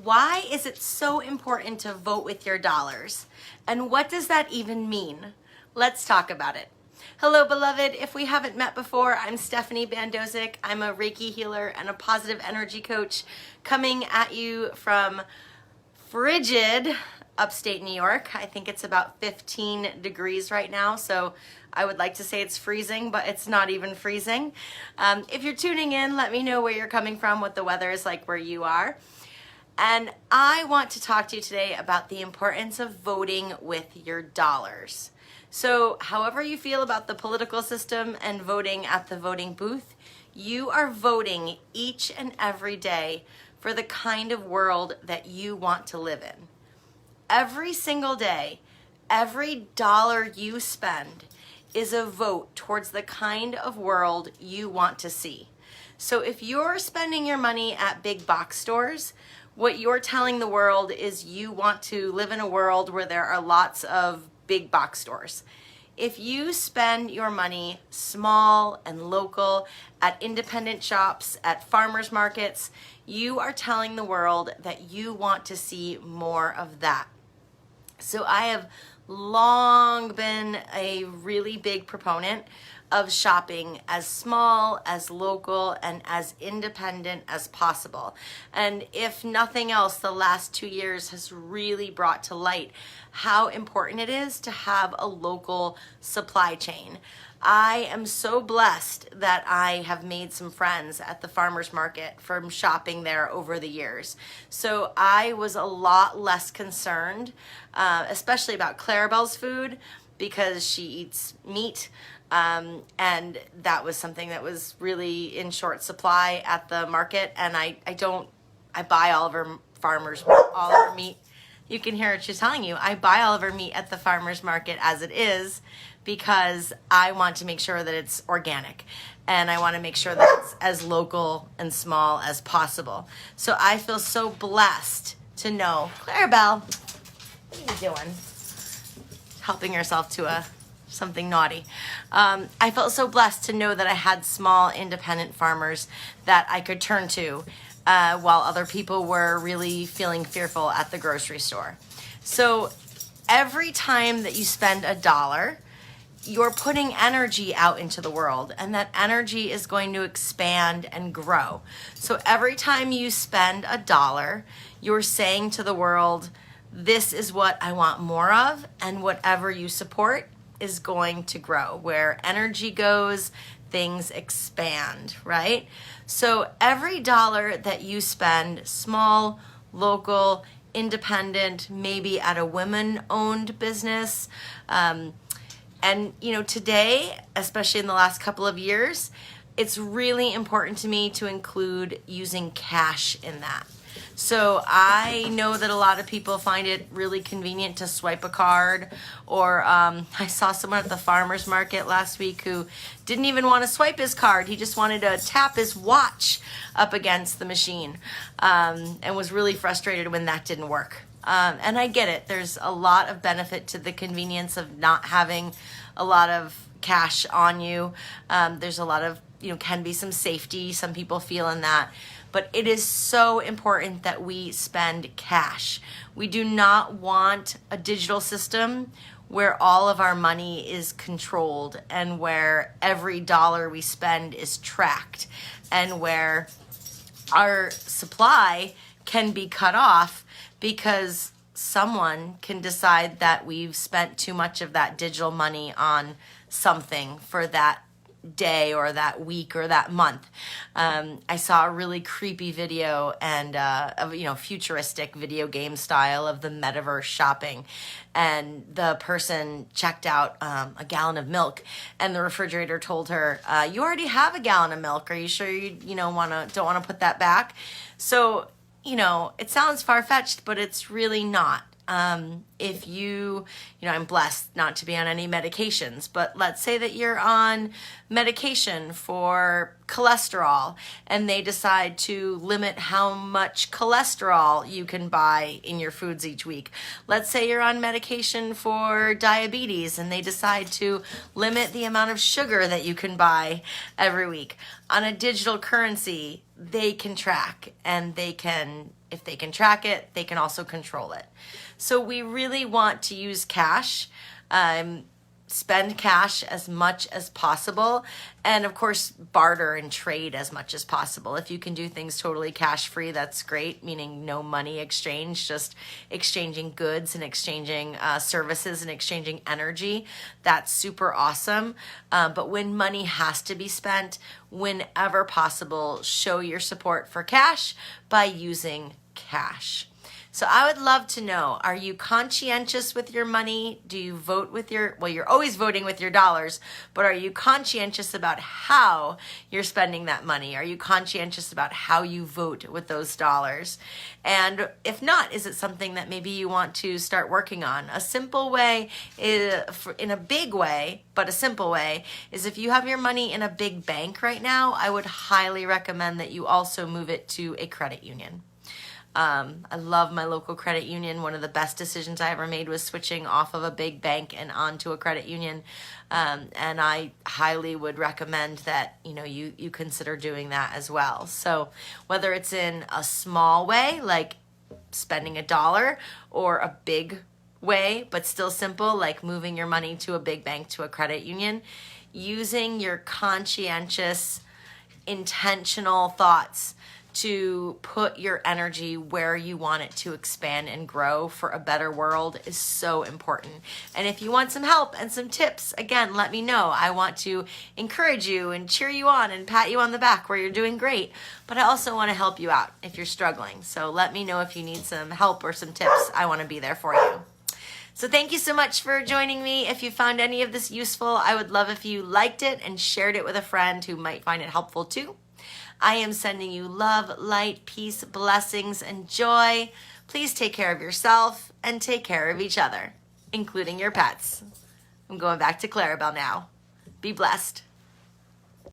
Why is it so important to vote with your dollars? And what does that even mean? Let's talk about it. Hello, beloved. If we haven't met before, I'm Stephanie Bandozik. I'm a Reiki healer and a positive energy coach coming at you from frigid upstate New York. I think it's about 15 degrees right now, so I would like to say it's freezing, but it's not even freezing. If you're tuning in, let me know where you're coming from, what the weather is like where you are. And I want to talk to you today about the importance of voting with your dollars. So however you feel about the political system and voting at the voting booth, you are voting each and every day for the kind of world that you want to live in. Every single day, every dollar you spend is a vote towards the kind of world you want to see. So if you're spending your money at big box stores, what you're telling the world is you want to live in a world where there are lots of big box stores. If you spend your money small and local at independent shops, at farmers markets, you are telling the world that you want to see more of that. So I have long been a really big proponent of shopping as small, as local, and as independent as possible. And if nothing else, the last 2 years has really brought to light how important it is to have a local supply chain. I am so blessed that I have made some friends at the farmers market from shopping there over the years. So I was a lot less concerned, especially about Clarabelle's food, because she eats meat. And that was something that was really in short supply at the market. And I buy all of her all of her meat. You can hear what she's telling you. I buy all of her meat at the farmer's market as it is because I want to make sure that it's organic and I want to make sure that it's as local and small as possible. So I feel so blessed to know. Clarabelle, what are you doing? Helping herself to something naughty. I felt so blessed to know that I had small independent farmers that I could turn to while other people were really feeling fearful at the grocery store. So every time that you spend $1, you're putting energy out into the world, and that energy is going to expand and grow. So every time you spend $1, you're saying to the world, this is what I want more of, and whatever you support is going to grow. Where energy goes, things expand, right? So every dollar that you spend, small, local, independent, maybe at a women-owned business, and today, especially in the last couple of years, it's really important to me to include using cash in that. So I know that a lot of people find it really convenient to swipe a card, or I saw someone at the farmer's market last week who didn't even want to swipe his card. He just wanted to tap his watch up against the machine, and was really frustrated when that didn't work. And I get it. There's a lot of benefit to the convenience of not having a lot of cash on you. There's a lot of, can be some safety. Some people feel in that. But it is so important that we spend cash. We do not want a digital system where all of our money is controlled and where every dollar we spend is tracked and where our supply can be cut off because someone can decide that we've spent too much of that digital money on something for that day or that week or that month. I saw a really creepy video and of futuristic video game style of the metaverse shopping, and the person checked out a gallon of milk, and the refrigerator told her, "You already have a gallon of milk. Are you sure you don't want to put that back?" So it sounds far-fetched, but it's really not. If I'm blessed not to be on any medications, but let's say that you're on medication for cholesterol and they decide to limit how much cholesterol you can buy in your foods each week. Let's say you're on medication for diabetes and they decide to limit the amount of sugar that you can buy every week. On a digital currency, they can track, and if they can track it, they can also control it. So we really want to use cash, spend cash as much as possible, and of course barter and trade as much as possible. If you can do things totally cash free, that's great, meaning no money exchange, just exchanging goods and exchanging services and exchanging energy. That's super awesome. But when money has to be spent, whenever possible, show your support for cash by using cash. So I would love to know, are you conscientious with your money? Do you vote with you're always voting with your dollars, but are you conscientious about how you're spending that money? Are you conscientious about how you vote with those dollars? And if not, is it something that maybe you want to start working on? A simple way, in a big way, but a simple way, is if you have your money in a big bank right now, I would highly recommend that you also move it to a credit union. I love my local credit union. One of the best decisions I ever made was switching off of a big bank and onto a credit union. And I highly would recommend that, you consider doing that as well. So whether it's in a small way, like spending $1, or a big way, but still simple, like moving your money to a big bank, to a credit union, using your conscientious, intentional thoughts to put your energy where you want it to expand and grow for a better world is so important. And if you want some help and some tips, again, let me know. I want to encourage you and cheer you on and pat you on the back where you're doing great. But I also want to help you out if you're struggling. So let me know if you need some help or some tips. I want to be there for you. So thank you so much for joining me. If you found any of this useful, I would love if you liked it and shared it with a friend who might find it helpful too. I am sending you love, light, peace, blessings, and joy. Please take care of yourself and take care of each other, including your pets. I'm going back to Clarabelle now. Be blessed.